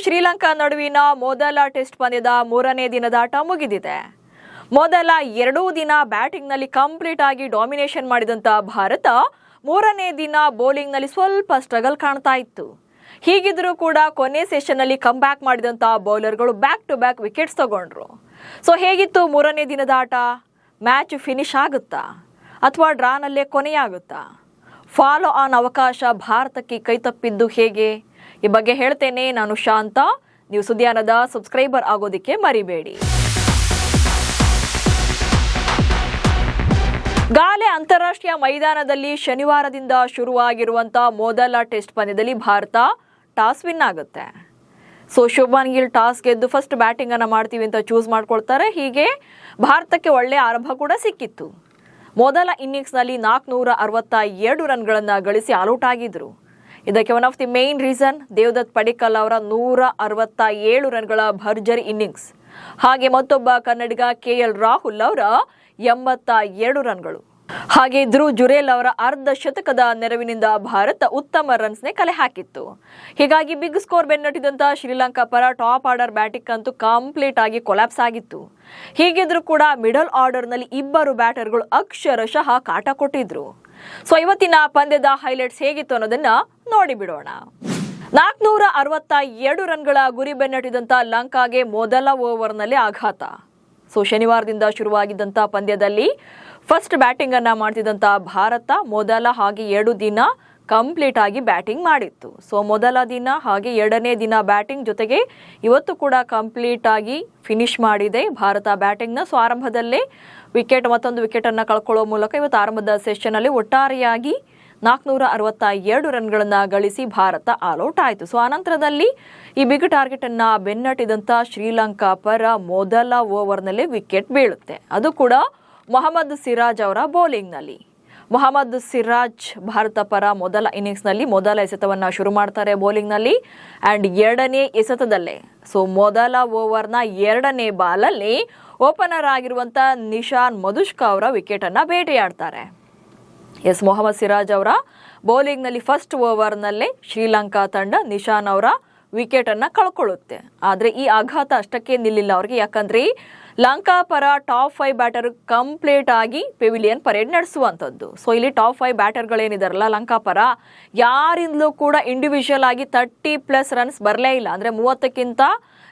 ಶ್ರೀಲಂಕಾ ನಡುವಿನ ಮೊದಲ ಟೆಸ್ಟ್ ಪಂದ್ಯದ 3ನೇ ದಿನದಾಟ ಮುಗಿದಿದೆ. ಮೊದಲ 2 ದಿನ ಬ್ಯಾಟಿಂಗ್ನಲ್ಲಿ ಕಂಪ್ಲೀಟ್ ಆಗಿ ಡಾಮಿನೇಷನ್ ಮಾಡಿದಂತ ಭಾರತ 3ನೇ ದಿನ ಬೌಲಿಂಗ್ನಲ್ಲಿ ಸ್ವಲ್ಪ ಸ್ಟ್ರಗಲ್ ಕಾಣ್ತಾ ಇತ್ತು. ಹೀಗಿದ್ರೂ ಕೂಡ ಕೊನೆ ಸೆಷನ್ನಲ್ಲಿ ಕಮ್ ಬ್ಯಾಕ್ ಮಾಡಿದಂತ ಬೌಲರ್ಗಳು ಬ್ಯಾಕ್ ಟು ಬ್ಯಾಕ್ ವಿಕೆಟ್ಸ್ ತಗೊಂಡ್ರು. ಸೊ ಹೇಗಿತ್ತು 3ನೇ ದಿನದ ಆಟ? ಮ್ಯಾಚ್ ಫಿನಿಶ್ ಆಗುತ್ತಾ ಅಥವಾ ಡ್ರಾನಲ್ಲೇ ಕೊನೆಯಾಗುತ್ತಾ? ಫಾಲೋ ಆನ್ ಅವಕಾಶ ಭಾರತಕ್ಕೆ ಕೈತಪ್ಪಿದ್ದು ಹೇಗೆ? ಈ ಬಗ್ಗೆ ಹೇಳ್ತೇನೆ. ನಾನು ಶಾಂತ. ನೀವು ಸುದ್ದಿಯಾನದ ಸಬ್ಸ್ಕ್ರೈಬರ್ ಆಗೋದಕ್ಕೆ ಮರಿಬೇಡಿ. ಗಾಲೆ ಅಂತಾರಾಷ್ಟ್ರೀಯ ಮೈದಾನದಲ್ಲಿ ಶನಿವಾರದಿಂದ ಶುರುವಾಗಿರುವಂತಹ ಮೊದಲ ಟೆಸ್ಟ್ ಪಂದ್ಯದಲ್ಲಿ ಭಾರತ ಟಾಸ್ ವಿನ್ ಆಗುತ್ತೆ. ಸೊ ಶುಭ್ಮನ್ ಗಿಲ್ ಟಾಸ್ ಗೆದ್ದು ಫಸ್ಟ್ ಬ್ಯಾಟಿಂಗ್ ಅನ್ನ ಮಾಡ್ತೀವಿ ಅಂತ ಚೂಸ್ ಮಾಡ್ಕೊಳ್ತಾರೆ. ಹೀಗೆ ಭಾರತಕ್ಕೆ ಒಳ್ಳೆಯ ಆರಂಭ ಕೂಡ ಸಿಕ್ಕಿತ್ತು. ಮೊದಲ ಇನ್ನಿಂಗ್ಸ್ನಲ್ಲಿ 462 ರನ್ಗಳನ್ನ ಗಳಿಸಿ ಆಲ್ಔಟ್ ಆಗಿದ್ರು. ಇದಕ್ಕೆ one of the main reason Devdutt Padikkal ಅವರ 167 ರನ್ಗಳ ಭರ್ಜರಿ ಇನ್ನಿಂಗ್ಸ್. ಹಾಗೆ ಮತ್ತೊಬ್ಬ ಕನ್ನಡಿಗ KL ರಾಹುಲ್ ಅವರ 82 ರನ್ಗಳು. ಹಾಗೆ ಧ್ರುವ್ ಜುರೇಲ್ ಅವರ ಅರ್ಧ ಶತಕದ ನೆರವಿನಿಂದ ಭಾರತ ಉತ್ತಮ ರನ್ಸ್ನೇ ಕಲೆ ಹಾಕಿತ್ತು. ಹೀಗಾಗಿ ಬಿಗ್ ಸ್ಕೋರ್ ಬೆನ್ನಟ್ಟಿದಂತ ಶ್ರೀಲಂಕಾ ಪರ ಟಾಪ್ ಆರ್ಡರ್ ಬ್ಯಾಟಿಂಗ್ ಅಂತೂ ಕಂಪ್ಲೀಟ್ ಆಗಿ ಕೊಲ್ಯಾಪ್ಸ್ ಆಗಿತ್ತು. ಹೀಗಿದ್ರೂ ಕೂಡ ಮಿಡಲ್ ಆರ್ಡರ್ ನಲ್ಲಿ ಇಬ್ಬರು ಬ್ಯಾಟರ್ಗಳು ಅಕ್ಷರಶಃ ಕಾಟ ಕೊಟ್ಟಿದ್ರು. ಸೊ ಇವತ್ತಿನ ಪಂದ್ಯದ ಹೈಲೈಟ್ಸ್ ಹೇಗಿತ್ತು ಅನ್ನೋದನ್ನ ನೋಡಿ ಬಿಡೋಣ. 462 ರನ್ಗಳ ಗುರಿ ಬೆನ್ನಟ್ಟಿದಂತ ಲಂಕಾಗೆ ಮೊದಲ ಓವರ್ನಲ್ಲಿ ಆಘಾತ. ಸೊ ಶನಿವಾರದಿಂದ ಶುರುವಾಗಿದ್ದಂಥ ಪಂದ್ಯದಲ್ಲಿ ಫಸ್ಟ್ ಬ್ಯಾಟಿಂಗ್ ಅನ್ನ ಮಾಡ್ತಿದ್ದಂಥ ಭಾರತ ಮೊದಲ ಹಾಗೆ 2 ದಿನ ಕಂಪ್ಲೀಟ್ ಆಗಿ ಬ್ಯಾಟಿಂಗ್ ಮಾಡಿತ್ತು. ಸೊ ಮೊದಲ ದಿನ ಹಾಗೆ 2ನೇ ದಿನ ಬ್ಯಾಟಿಂಗ್ ಜೊತೆಗೆ ಇವತ್ತು ಕೂಡ ಕಂಪ್ಲೀಟ್ ಆಗಿ ಫಿನಿಶ್ ಮಾಡಿದೆ ಭಾರತ ಬ್ಯಾಟಿಂಗ್ನ. ಸೊ ಆರಂಭದಲ್ಲೇ ಮತ್ತೊಂದು ವಿಕೆಟ್ ಅನ್ನ ಕಳ್ಕೊಳ್ಳೋ ಮೂಲಕ ಇವತ್ತು ಆರಂಭದ ಸೆಷನ್ ಅಲ್ಲಿ ಒಟ್ಟಾರೆಯಾಗಿ 462 ರನ್ಗಳನ್ನ ಗಳಿಸಿ ಭಾರತ ಆಲ್ಔಟ್ ಆಯಿತು. ಸೊ ಆನಂತರದಲ್ಲಿ ಈ ಬಿಗ್ ಟಾರ್ಗೆಟ್ ಅನ್ನ ಬೆನ್ನಟ್ಟಿದಂತ ಶ್ರೀಲಂಕಾ ಪರ ಮೊದಲ ಓವರ್ನಲ್ಲೇ ವಿಕೆಟ್ ಬೀಳುತ್ತೆ. ಅದು ಕೂಡ ಮೊಹಮ್ಮದ್ ಸಿರಾಜ್ ಅವರ ಬೌಲಿಂಗ್ ನಲ್ಲಿ. ಮೊಹಮ್ಮದ್ ಸಿರಾಜ್ ಭಾರತ ಪರ ಮೊದಲ ಇನ್ನಿಂಗ್ಸ್ನಲ್ಲಿ ಮೊದಲ ಎಸೆತವನ್ನ ಶುರು ಮಾಡ್ತಾರೆ ಬೌಲಿಂಗ್ ನಲ್ಲಿ. ಅಂಡ್ 2ನೇ ಎಸೆತದಲ್ಲೇ ಸೊ ಮೊದಲ ಓವರ್ನ 2ನೇ ಬಾಲಲ್ಲಿ ಓಪನರ್ ಆಗಿರುವಂತ ನಿಶಾನ್ ಮಧುಷ್ಕಾ ಅವರ ವಿಕೆಟ್ ಅನ್ನ ಬೇಟೆಯಾಡ್ತಾರೆ. ಮೊಹಮ್ಮದ್ ಸಿರಾಜ್ ಅವರ ಬೌಲಿಂಗ್ ನಲ್ಲಿ ಫಸ್ಟ್ ಓವರ್ ನಲ್ಲೇ ಶ್ರೀಲಂಕಾ ತಂಡ ನಿಶಾನ್ ಅವರ ವಿಕೆಟ್ ಅನ್ನ ಕಳ್ಕೊಳ್ಳುತ್ತೆ. ಆದ್ರೆ ಈ ಆಘಾತ ಅಷ್ಟಕ್ಕೆ ನಿಲ್ಲಿಲ್ಲ ಅವ್ರಿಗೆ. ಯಾಕಂದ್ರೆ ಲಂಕಾ ಪರ ಟಾಪ್ 5 ಬ್ಯಾಟರ್ ಕಂಪ್ಲೀಟ್ ಆಗಿ ಪೆವಿಲಿಯನ್ ಪರೇಡ್ ನಡೆಸುವಂಥದ್ದು. ಸೊ ಇಲ್ಲಿ ಟಾಪ್ 5 ಬ್ಯಾಟರ್ಗಳೇನಿದಾರಲ್ಲ ಲಂಕಾ ಪರ, ಯಾರಿಂದಲೂ ಕೂಡ ಇಂಡಿವಿಜುವಲ್ ಆಗಿ 30+ ರನ್ಸ್ ಬರಲೇ ಇಲ್ಲ. ಅಂದ್ರೆ 30ಕ್ಕಿಂತ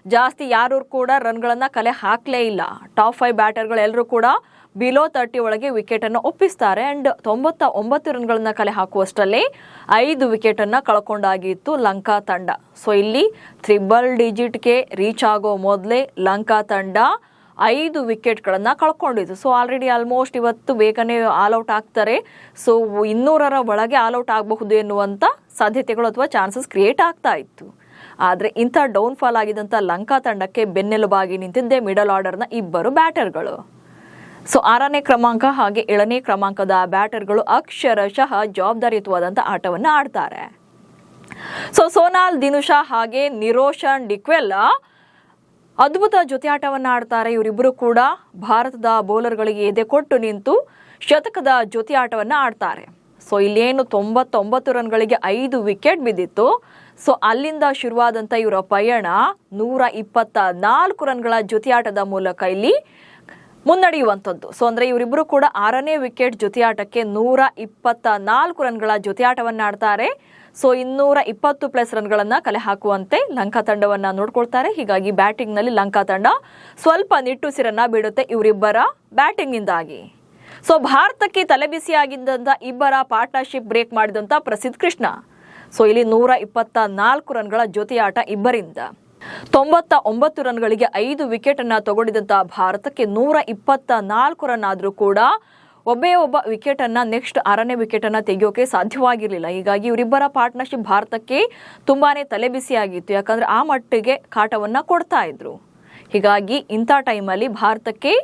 ಜಾಸ್ತಿ ಯಾರು ಕೂಡ ರನ್ಗಳನ್ನ ಕಲೆ ಹಾಕ್ಲೇ ಇಲ್ಲ. ಟಾಪ್ 5 ಬ್ಯಾಟರ್ಗಳೆಲ್ಲರೂ ಕೂಡ ಬಿಲೋ 30 ಒಳಗೆ ವಿಕೆಟ್ ಅನ್ನು ಒಪ್ಪಿಸ್ತಾರೆ. ಅಂಡ್ 99 ರನ್ಗಳನ್ನ ಕಲೆ ಹಾಕುವಷ್ಟರಲ್ಲಿ 5 ವಿಕೆಟ್ ಅನ್ನ ಕಳ್ಕೊಂಡಾಗಿತ್ತು ಲಂಕಾ ತಂಡ. ಸೊ ಇಲ್ಲಿ ಟ್ರಿಬಲ್ ಡಿಜಿಟ್ಗೆ ರೀಚ್ ಆಗೋ ಮೊದಲೇ ಲಂಕಾ ತಂಡ 5 ವಿಕೆಟ್ಗಳನ್ನ ಕಳ್ಕೊಂಡಿತ್ತು. ಸೊ ಆಲ್ರೆಡಿ ಆಲ್ಮೋಸ್ಟ್ ಇವತ್ತು ಬೇಗನೆ ಆಲ್ಔಟ್ ಆಗ್ತಾರೆ. ಸೊ 200ರ ಒಳಗೆ ಆಲ್ಔಟ್ ಆಗಬಹುದು ಎನ್ನುವಂತ ಸಾಧ್ಯತೆಗಳು ಅಥವಾ ಚಾನ್ಸಸ್ ಕ್ರಿಯೇಟ್ ಆಗ್ತಾ ಇತ್ತು. ಆದ್ರೆ ಇಂಥ ಡೌನ್ಫಾಲ್ ಆಗಿದ್ದಂತ ಲಂಕಾ ತಂಡಕ್ಕೆ ಬೆನ್ನೆಲುಬಾಗಿ ನಿಂತಿದ್ದೆ ಮಿಡಲ್ ಆರ್ಡರ್ನ ಇಬ್ಬರು ಬ್ಯಾಟರ್ಗಳು. ಸೊ 6ನೇ ಕ್ರಮಾಂಕ ಹಾಗೆ 7ನೇ ಕ್ರಮಾಂಕದ ಬ್ಯಾಟರ್ಗಳು ಅಕ್ಷರಶಃ ಜವಾಬ್ದಾರಿಯುತವಾದಂಥ ಆಟವನ್ನು ಆಡ್ತಾರೆ. ಸೊ ಸೋನಾಲ್ ದಿನುಷಾ ಹಾಗೆ ನಿರೋಶನ್ ಡಿಕ್ವೆಲ್ ಅದ್ಭುತ ಜೊತೆ ಆಟವನ್ನು ಆಡ್ತಾರೆ. ಇವರಿಬ್ಬರು ಕೂಡ ಭಾರತದ ಬೌಲರ್ಗಳಿಗೆ ಎದೆ ಕೊಟ್ಟು ನಿಂತು ಶತಕದ ಜೊತೆ ಆಟವನ್ನು ಆಡ್ತಾರೆ. ಸೊ ಇಲ್ಲೇನು 99 ರನ್ಗಳಿಗೆ 5 ವಿಕೆಟ್ ಬಿದ್ದಿತ್ತು. ಸೊ ಅಲ್ಲಿಂದ ಶುರುವಾದಂಥ ಇವರ ಪಯಣ 124 ರನ್ಗಳ ಜೊತೆ ಆಟದ ಮೂಲಕ ಇಲ್ಲಿ ಮುನ್ನಡೆಯುವಂಥದ್ದು. ಸೊ ಅಂದ್ರೆ ಇವರಿಬ್ಬರು ಕೂಡ 6ನೇ ವಿಕೆಟ್ ಜೊತೆ ಆಟಕ್ಕೆ 124 ರನ್ಗಳ ಜೊತೆ ಆಟವನ್ನು ಆಡ್ತಾರೆ. ಸೊ 220+ ರನ್ಗಳನ್ನ ಕಲೆ ಹಾಕುವಂತೆ ಲಂಕಾ ತಂಡವನ್ನ ನೋಡ್ಕೊಳ್ತಾರೆ. ಹೀಗಾಗಿ ಬ್ಯಾಟಿಂಗ್ ನಲ್ಲಿ ಲಂಕಾ ತಂಡ ಸ್ವಲ್ಪ ನಿಟ್ಟುಸಿರನ್ನ ಬಿಡುತ್ತೆ ಇವರಿಬ್ಬರ ಬ್ಯಾಟಿಂಗ್ ಇಂದಾಗಿ. ಸೊ ಭಾರತಕ್ಕೆ ತಲೆಬಿಸಿಯಾಗಿದ್ದಂತ ಇಬ್ಬರ ಪಾರ್ಟ್ನರ್ಶಿಪ್ ಬ್ರೇಕ್ ಮಾಡಿದಂತ ಪ್ರಸಿದ್ಧ ಕೃಷ್ಣ. ಸೊ ಇಲ್ಲಿ 124 ರನ್ಗಳ ಜೊತೆ ಆಟ ಇಬ್ಬರಿಂದ. 99 ರನ್ಗಳಿಗೆ 5 ವಿಕೆಟ್ ಅನ್ನ ತಗೊಂಡಿದಂತ ಭಾರತಕ್ಕೆ 124 ರನ್ ಆದ್ರೂ ಕೂಡ ಒಬ್ಬ ವಿಕೆಟ್ ಅನ್ನ ನೆಕ್ಸ್ಟ್ 6ನೇ ವಿಕೆಟ್ ಅನ್ನ ತೆಗೆಯೋಕೆ ಸಾಧ್ಯವಾಗಿರ್ಲಿಲ್ಲ. ಹೀಗಾಗಿ ಇವರಿಬ್ಬರ ಪಾರ್ಟ್ನರ್ಶಿಪ್ ಭಾರತಕ್ಕೆ ತುಂಬಾನೇ ತಲೆಬಿಸಿಯಾಗಿತ್ತು. ಯಾಕಂದ್ರೆ ಆ ಮಟ್ಟಿಗೆ ಕಾಟವನ್ನ ಕೊಡ್ತಾ ಇದ್ರು. ಹೀಗಾಗಿ ಇಂಥ ಟೈಮಲ್ಲಿ ಭಾರತಕ್ಕೆ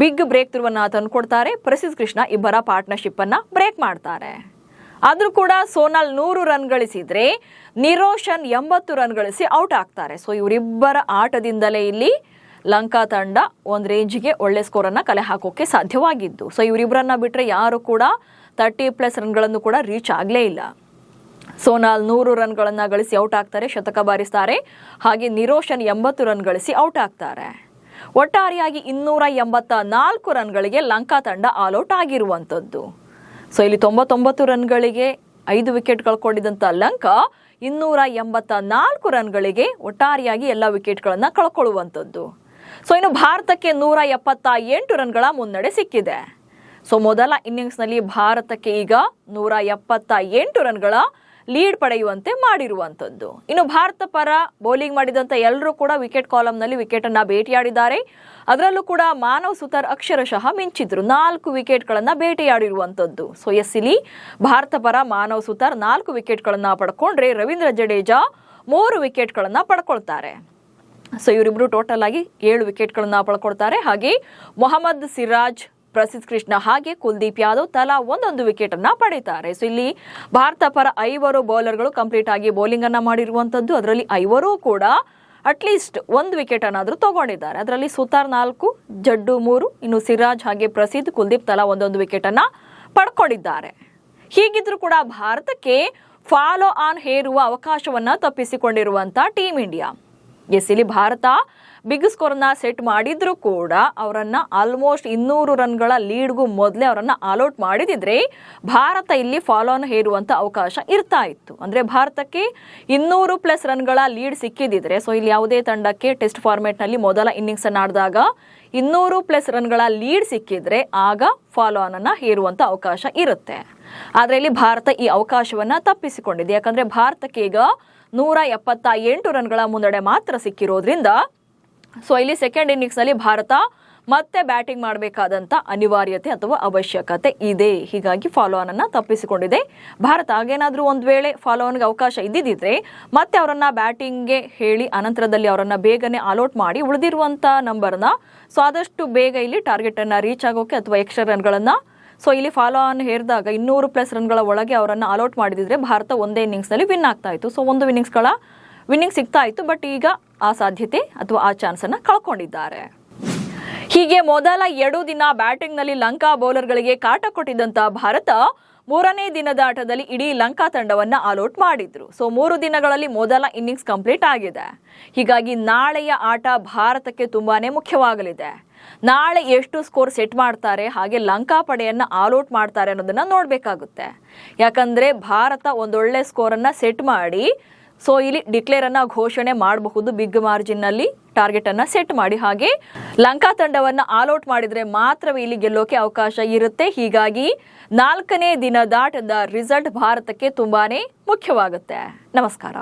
ಬಿಗ್ ಬ್ರೇಕ್ ಥ್ರೂವನ್ನ ತಂದುಕೊಡ್ತಾರೆ. ಪ್ರಸಿದ್ಧ ಕೃಷ್ಣ ಇಬ್ಬರ ಪಾರ್ಟ್ನರ್ಶಿಪ್ ಅನ್ನ ಬ್ರೇಕ್ ಮಾಡ್ತಾರೆ. ಆದ್ರೂ ಕೂಡ ಸೋನಾಲ್ 100 ರನ್ ಗಳಿಸಿದ್ರೆ ನಿರೋಶನ್ 80 ರನ್ ಗಳಿಸಿ ಔಟ್ ಆಗ್ತಾರೆ. ಸೊ ಇವರಿಬ್ಬರ ಆಟದಿಂದಲೇ ಇಲ್ಲಿ ಲಂಕಾ ತಂಡ ಒಂದು ರೇಂಜ್ಗೆ ಒಳ್ಳೆ ಸ್ಕೋರ್ ಅನ್ನ ಕಲೆ ಹಾಕೋಕೆ ಸಾಧ್ಯವಾಗಿದ್ದು. ಸೊ ಇವರಿಬ್ಬರನ್ನ ಬಿಟ್ರೆ ಯಾರು ಕೂಡ 30+ ರನ್ಗಳನ್ನು ಕೂಡ ರೀಚ್ ಆಗಲೇ ಇಲ್ಲ. ಸೋನಾಲ್ 100 ರನ್ಗಳನ್ನ ಗಳಿಸಿ ಔಟ್ ಆಗ್ತಾರೆ, ಶತಕ ಬಾರಿಸ್ತಾರೆ. ಹಾಗೆ ನಿರೋಶನ್ 80 ರನ್ ಗಳಿಸಿ ಔಟ್ ಆಗ್ತಾರೆ. ಒಟ್ಟಾರೆಯಾಗಿ 284 ರನ್ಗಳಿಗೆ ಲಂಕಾ ತಂಡ ಆಲ್ಔಟ್ ಆಗಿರುವಂಥದ್ದು. ಸೊ ಇಲ್ಲಿ 99 ರನ್ಗಳಿಗೆ 5 ವಿಕೆಟ್ ಕಳ್ಕೊಂಡಿದ್ದಂಥ ಲಂಕಾ 284 ರನ್ಗಳಿಗೆ ಒಟ್ಟಾರೆಯಾಗಿ ಎಲ್ಲ ವಿಕೆಟ್ಗಳನ್ನು ಕಳ್ಕೊಳ್ಳುವಂಥದ್ದು. ಸೊ ಇನ್ನು ಭಾರತಕ್ಕೆ 178 ರನ್ಗಳ ಮುನ್ನಡೆ ಸಿಕ್ಕಿದೆ. ಸೊ ಮೊದಲ ಇನ್ನಿಂಗ್ಸ್ನಲ್ಲಿ ಭಾರತಕ್ಕೆ ಈಗ 178 ರನ್ಗಳ ಲೀಡ್ ಪಡೆಯುವಂತೆ ಮಾಡಿರುವಂಥದ್ದು. ಇನ್ನು ಭಾರತ ಪರ ಬೌಲಿಂಗ್ ಮಾಡಿದಂಥ ಎಲ್ಲರೂ ಕೂಡ ವಿಕೆಟ್ ಕಾಲಮ್ನಲ್ಲಿ ವಿಕೆಟನ್ನು ಬೇಟೆಯಾಡಿದ್ದಾರೆ. ಅದರಲ್ಲೂ ಕೂಡ ಮಾನವ್ ಸುತಾರ್ ಅಕ್ಷರಶಃ ಮಿಂಚಿದ್ರು, 4 ವಿಕೆಟ್ಗಳನ್ನು ಬೇಟೆಯಾಡಿರುವಂಥದ್ದು. ಸೊ ಇಲ್ಲಿ ಭಾರತ ಪರ ಮಾನವ್ ಸುತಾರ್ 4 ವಿಕೆಟ್ಗಳನ್ನು ಪಡ್ಕೊಂಡ್ರೆ ರವೀಂದ್ರ ಜಡೇಜಾ 3 ವಿಕೆಟ್ಗಳನ್ನು ಪಡ್ಕೊಳ್ತಾರೆ. ಸೊ ಇವರಿಬ್ರು ಟೋಟಲ್ ಆಗಿ 7 ವಿಕೆಟ್ಗಳನ್ನು ಪಡ್ಕೊಳ್ತಾರೆ. ಹಾಗೆ ಮೊಹಮ್ಮದ್ ಸಿರಾಜ್, ಪ್ರಸಿದ್ಧ ಕೃಷ್ಣ ಹಾಗೆ ಕುಲ್ದೀಪ್ ಯಾದವ್ ತಲಾ ಒಂದೊಂದು ವಿಕೆಟ್ ಅನ್ನ ಪಡೀತಾರೆ. ಸೊ ಇಲ್ಲಿ ಭಾರತ ಪರ 5 ಬೌಲರ್ಗಳು ಕಂಪ್ಲೀಟ್ ಆಗಿ ಬೌಲಿಂಗ್ ಅನ್ನ ಮಾಡಿರುವಂತದ್ದು. ಅದರಲ್ಲಿ 5 ಕೂಡ ಅಟ್ಲೀಸ್ಟ್ 1 ವಿಕೆಟ್ ಅನ್ನಾದ್ರೂ ತಗೊಂಡಿದ್ದಾರೆ. ಅದರಲ್ಲಿ ಸುತಾರ್ 4, ಜಡ್ಡು 3, ಇನ್ನು ಸಿರಾಜ್ ಹಾಗೆ ಪ್ರಸಿದ್ಧ, ಕುಲ್ದೀಪ್ ತಲಾ ಒಂದೊಂದು ವಿಕೆಟ್ ಅನ್ನ ಪಡ್ಕೊಂಡಿದ್ದಾರೆ. ಹೀಗಿದ್ರೂ ಕೂಡ ಭಾರತಕ್ಕೆ ಫಾಲೋ ಆನ್ ಹೇರುವ ಅವಕಾಶವನ್ನ ತಪ್ಪಿಸಿಕೊಂಡಿರುವಂತ ಟೀಮ್ ಇಂಡಿಯಾ. ಇಲ್ಲಿ ಭಾರತ ಬಿಗ್ ಸ್ಕೋರ್ನ ಸೆಟ್ ಮಾಡಿದ್ರು ಕೂಡ ಅವರನ್ನ ಆಲ್ಮೋಸ್ಟ್ 200 ರನ್ಗಳ ಲೀಡ್ಗೂ ಮೊದಲೇ ಅವರನ್ನ ಆಲ್ಔಟ್ ಮಾಡಿದಿದ್ರೆ ಭಾರತ ಇಲ್ಲಿ ಫಾಲೋ ಆನ್ ಹೇರುವಂತ ಅವಕಾಶ ಇರ್ತಾ ಇತ್ತು. ಅಂದ್ರೆ ಭಾರತಕ್ಕೆ 200+ ರನ್ಗಳ ಲೀಡ್ ಸಿಕ್ಕಿದಿದ್ರೆ, ಸೊ ಇಲ್ಲಿ ಯಾವುದೇ ತಂಡಕ್ಕೆ ಟೆಸ್ಟ್ ಫಾರ್ಮೆಟ್ ನಲ್ಲಿ ಮೊದಲ ಇನ್ನಿಂಗ್ಸ್ ಅನ್ನ ಆಡಿದಾಗ 200+ ರನ್ಗಳ ಲೀಡ್ ಸಿಕ್ಕಿದ್ರೆ ಆಗ ಫಾಲೋ ಆನ್ ಅನ್ನ ಹೇರುವಂತ ಅವಕಾಶ ಇರುತ್ತೆ. ಆದ್ರೆ ಇಲ್ಲಿ ಭಾರತ ಈ ಅವಕಾಶವನ್ನ ತಪ್ಪಿಸಿಕೊಂಡಿದೆ. ಯಾಕಂದ್ರೆ ಭಾರತಕ್ಕೆ ಈಗ 178 ರನ್ಗಳ ಮುನ್ನಡೆ ಮಾತ್ರ ಸಿಕ್ಕಿರೋದ್ರಿಂದ ಸೊ ಇಲ್ಲಿ ಸೆಕೆಂಡ್ ಇನ್ನಿಂಗ್ಸ್ ನಲ್ಲಿ ಭಾರತ ಮತ್ತೆ ಬ್ಯಾಟಿಂಗ್ ಮಾಡಬೇಕಾದಂತ ಅನಿವಾರ್ಯತೆ ಅಥವಾ ಅವಶ್ಯಕತೆ ಇದೆ. ಹೀಗಾಗಿ ಫಾಲೋ ಆನ್ ಅನ್ನ ತಪ್ಪಿಸಿಕೊಂಡಿದೆ ಭಾರತ. ಹಾಗೇನಾದ್ರೂ ಒಂದ್ ವೇಳೆ ಫಾಲೋ ಆನ್ಗೆ ಅವಕಾಶ ಇದ್ದಿದ್ರೆ ಮತ್ತೆ ಅವರನ್ನ ಬ್ಯಾಟಿಂಗ್ಗೆ ಹೇಳಿ ಅನಂತರದಲ್ಲಿ ಅವರನ್ನ ಬೇಗನೆ ಆಲ್ಔಟ್ ಮಾಡಿ ಉಳಿದಿರುವಂತ ನಂಬರ್ನ ಸೊ ಆದಷ್ಟು ಬೇಗ ಇಲ್ಲಿ ಟಾರ್ಗೆಟ್ ಅನ್ನ ರೀಚ್ ಆಗೋಕೆ ಅಥವಾ ಎಕ್ಸ್ಟ್ರಾ ರನ್ಗಳನ್ನ ಸೊ ಇಲ್ಲಿ ಫಾಲೋ ಆನ್ ಹೇರಿದಾಗ 200+ ರನ್ಗಳ ಒಳಗೆ ಅವರನ್ನ ಆಲ್ಔಟ್ ಮಾಡಿದಿದ್ರೆ ಭಾರತ ಒಂದೇ ಇನ್ನಿಂಗ್ಸ್ ನಲ್ಲಿ ವಿನ್ ಆಗ್ತಾ ಇತ್ತು. ಸೊ ಒಂದು ವಿನ್ನಿಂಗ್ ಸಿಗ್ತಾ ಇತ್ತು. ಬಟ್ ಈಗ ಆ ಸಾಧ್ಯತೆ ಅಥವಾ ಆ ಚಾನ್ಸ್ ಅನ್ನ ಕಳ್ಕೊಂಡಿದ್ದಾರೆ. ಹೀಗೆ ಮೊದಲ 2 ದಿನ ಬ್ಯಾಟಿಂಗ್ ನಲ್ಲಿ ಲಂಕಾ ಬೌಲರ್ಗಳಿಗೆ ಕಾಟ ಕೊಟ್ಟಿದ್ದಂತ ಭಾರತ 3ನೇ ದಿನದ ಆಟದಲ್ಲಿ ಇಡೀ ಲಂಕಾ ತಂಡವನ್ನ ಆಲ್ಔಟ್ ಮಾಡಿದ್ರು. ಸೊ 3 ದಿನಗಳಲ್ಲಿ ಮೊದಲ ಇನ್ನಿಂಗ್ಸ್ ಕಂಪ್ಲೀಟ್ ಆಗಿದೆ. ಹೀಗಾಗಿ ನಾಳೆಯ ಆಟ ಭಾರತಕ್ಕೆ ತುಂಬಾನೇ ಮುಖ್ಯವಾಗಲಿದೆ. ನಾಳೆ ಎಷ್ಟು ಸ್ಕೋರ್ ಸೆಟ್ ಮಾಡ್ತಾರೆ ಹಾಗೆ ಲಂಕಾ ಪಡೆಯನ್ನ ಆಲ್ಔಟ್ ಮಾಡ್ತಾರೆ ಅನ್ನೋದನ್ನ ನೋಡ್ಬೇಕಾಗುತ್ತೆ. ಯಾಕಂದ್ರೆ ಭಾರತ ಒಂದೊಳ್ಳೆ ಸ್ಕೋರ್ ಅನ್ನ ಸೆಟ್ ಮಾಡಿ ಸೊ ಇಲ್ಲಿ ಡಿಕ್ಲೇರ್ ಅನ್ನ ಘೋಷಣೆ ಮಾಡಬಹುದು. ಬಿಗ್ ಮಾರ್ಜಿನ್ ನಲ್ಲಿ ಟಾರ್ಗೆಟ್ ಅನ್ನ ಸೆಟ್ ಮಾಡಿ ಹಾಗೆ ಲಂಕಾ ತಂಡವನ್ನ ಆಲ್ಔಟ್ ಮಾಡಿದ್ರೆ ಮಾತ್ರವೇ ಇಲ್ಲಿ ಗೆಲ್ಲೋಕೆ ಅವಕಾಶ ಇರುತ್ತೆ. ಹೀಗಾಗಿ 4ನೇ ದಿನದಾಟದ ರಿಸಲ್ಟ್ ಭಾರತಕ್ಕೆ ತುಂಬಾನೇ ಮುಖ್ಯವಾಗುತ್ತೆ. ನಮಸ್ಕಾರ.